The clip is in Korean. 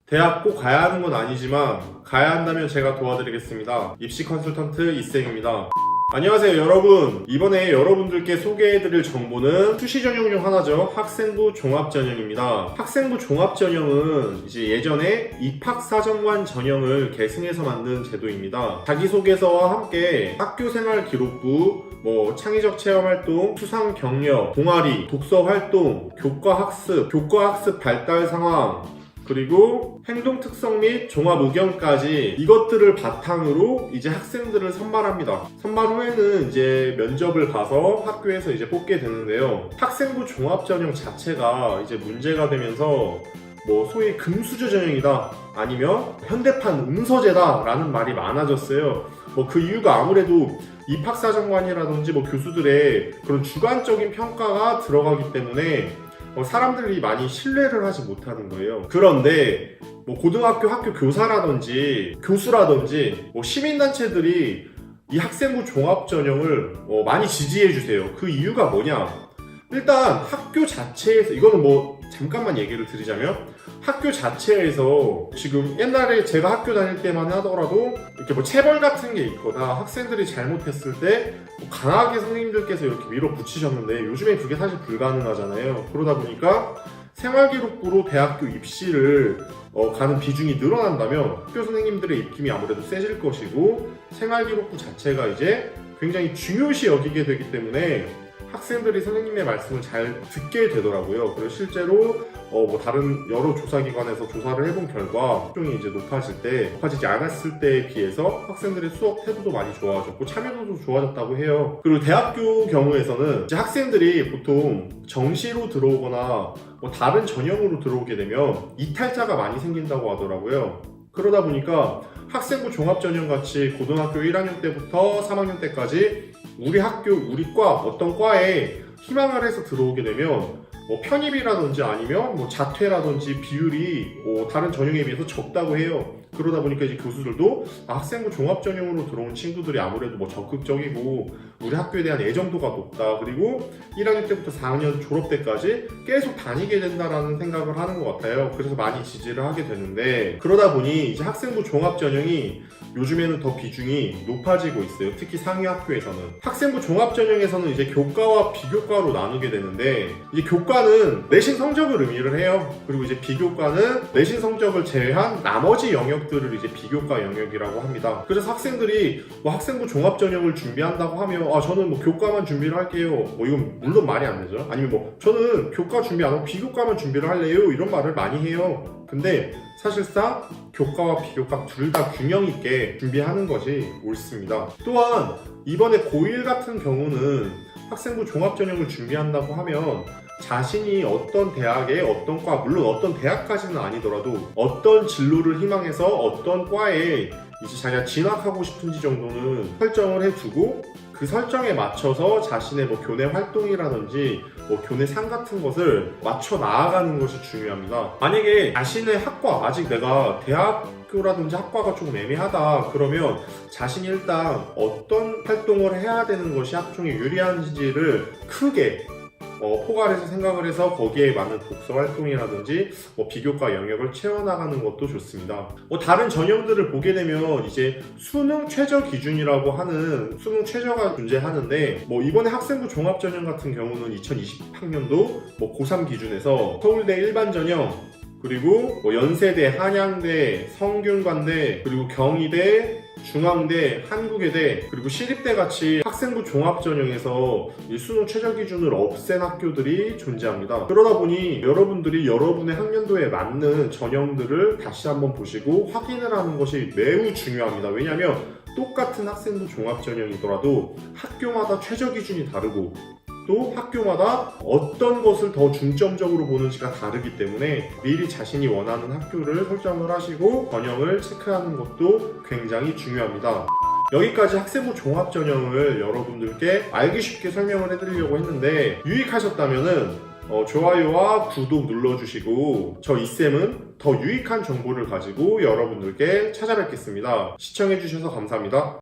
대학 꼭 가야 하는 건 아니지만 가야 한다면 제가 도와드리겠습니다. 입시 컨설턴트 이쌤입니다. 안녕하세요 여러분. 이번에 여러분들께 소개해드릴 정보는 수시 전형 중 하나죠. 학생부 종합전형입니다. 학생부 종합전형은 이제 예전에 입학사정관 전형을 계승해서 만든 제도입니다. 자기소개서와 함께 학교생활 기록부, 창의적 체험활동, 수상 경력, 동아리, 독서활동, 교과학습 발달 상황, 그리고 행동 특성 및 종합 의견까지 이것들을 바탕으로 이제 학생들을 선발합니다. 선발 후에는 이제 면접을 가서 학교에서 이제 뽑게 되는데요. 학생부 종합전형 자체가 이제 문제가 되면서 소위 금수저 전형이다 아니면 현대판 음서제다 라는 말이 많아졌어요. 그 이유가 아무래도 입학사정관이라든지 교수들의 그런 주관적인 평가가 들어가기 때문에 사람들이 많이 신뢰를 하지 못하는 거예요. 그런데 고등학교 학교 교사라든지 교수라든지 시민단체들이 이 학생부 종합전형을 많이 지지해 주세요. 그 이유가 뭐냐? 일단 학교 자체에서, 이거는 잠깐만 얘기를 드리자면, 학교 자체에서 지금 옛날에 제가 학교 다닐 때만 하더라도 이렇게 체벌 같은 게 있거나 학생들이 잘못했을 때 강하게 선생님들께서 이렇게 밀어붙이셨는데 요즘엔 그게 사실 불가능하잖아요. 그러다 보니까 생활기록부로 대학교 입시를 가는 비중이 늘어난다면 학교 선생님들의 입김이 아무래도 세질 것이고, 생활기록부 자체가 이제 굉장히 중요시 여기게 되기 때문에 학생들이 선생님의 말씀을 잘 듣게 되더라고요. 그래서 실제로 다른 여러 조사기관에서 조사를 해본 결과 학종이 이제 높아지지 않았을 때에 비해서 학생들의 수업 태도도 많이 좋아졌고 참여도도 좋아졌다고 해요. 그리고 대학교 경우에서는 이제 학생들이 보통 정시로 들어오거나 다른 전형으로 들어오게 되면 이탈자가 많이 생긴다고 하더라고요. 그러다 보니까 학생부 종합전형 같이 고등학교 1학년 때부터 3학년 때까지 우리 학교, 우리 과, 어떤 과에 희망을 해서 들어오게 되면 편입이라든지 아니면 자퇴라든지 비율이 다른 전형에 비해서 적다고 해요. 그러다 보니까 이제 교수들도 학생부 종합전형으로 들어온 친구들이 아무래도 적극적이고 우리 학교에 대한 애정도가 높다, 그리고 1학년 때부터 4학년 졸업 때까지 계속 다니게 된다라는 생각을 하는 것 같아요. 그래서 많이 지지를 하게 되는데, 그러다 보니 이제 학생부 종합전형이 요즘에는 더 비중이 높아지고 있어요. 특히 상위 학교에서는. 학생부 종합전형에서는 이제 교과와 비교과로 나누게 되는데, 이제 교과는 내신 성적을 의미를 해요. 그리고 이제 비교과는 내신 성적을 제외한 나머지 영역들을 이제 비교과 영역이라고 합니다. 그래서 학생들이 학생부 종합전형을 준비한다고 하면 저는 교과만 준비를 할게요. 이건 물론 말이 안 되죠. 아니면 저는 교과 준비 안 하고 비교과만 준비를 할래요. 이런 말을 많이 해요. 근데 사실상 교과와 비교과 둘 다 균형 있게 준비하는 것이 옳습니다. 또한 이번에 고1 같은 경우는 학생부 종합전형을 준비한다고 하면 자신이 어떤 대학에 어떤 과, 물론 어떤 대학까지는 아니더라도 어떤 진로를 희망해서 어떤 과에 이제 자기가 진학하고 싶은지 정도는 설정을 해두고 그 설정에 맞춰서 자신의 교내 활동이라든지 교내상 같은 것을 맞춰 나아가는 것이 중요합니다. 만약에 자신의 학과, 아직 내가 대학교라든지 학과가 조금 애매하다 그러면 자신이 일단 어떤 활동을 해야 되는 것이 학종에 유리한지를 크게 포괄해서 생각을 해서 거기에 맞는 독서 활동이라든지 비교과 영역을 채워나가는 것도 좋습니다. 다른 전형들을 보게 되면 이제 수능 최저 기준이라고 하는 수능 최저가 존재하는데, 이번에 학생부 종합전형 같은 경우는 2020학년도 고3 기준에서 서울대 일반 전형, 그리고 연세대, 한양대, 성균관대, 그리고 경희대, 중앙대, 한국외대, 그리고 시립대 같이 학생부 종합전형에서 이 수능 최저 기준을 없앤 학교들이 존재합니다. 그러다 보니 여러분들이 여러분의 학년도에 맞는 전형들을 다시 한번 보시고 확인을 하는 것이 매우 중요합니다. 왜냐하면 똑같은 학생부 종합전형이더라도 학교마다 최저 기준이 다르고 또 학교마다 어떤 것을 더 중점적으로 보는지가 다르기 때문에 미리 자신이 원하는 학교를 설정을 하시고 전형을 체크하는 것도 굉장히 중요합니다. 여기까지 학생부 종합전형을 여러분들께 알기 쉽게 설명을 해드리려고 했는데, 유익하셨다면 좋아요와 구독 눌러주시고 저 이쌤은 더 유익한 정보를 가지고 여러분들께 찾아뵙겠습니다. 시청해주셔서 감사합니다.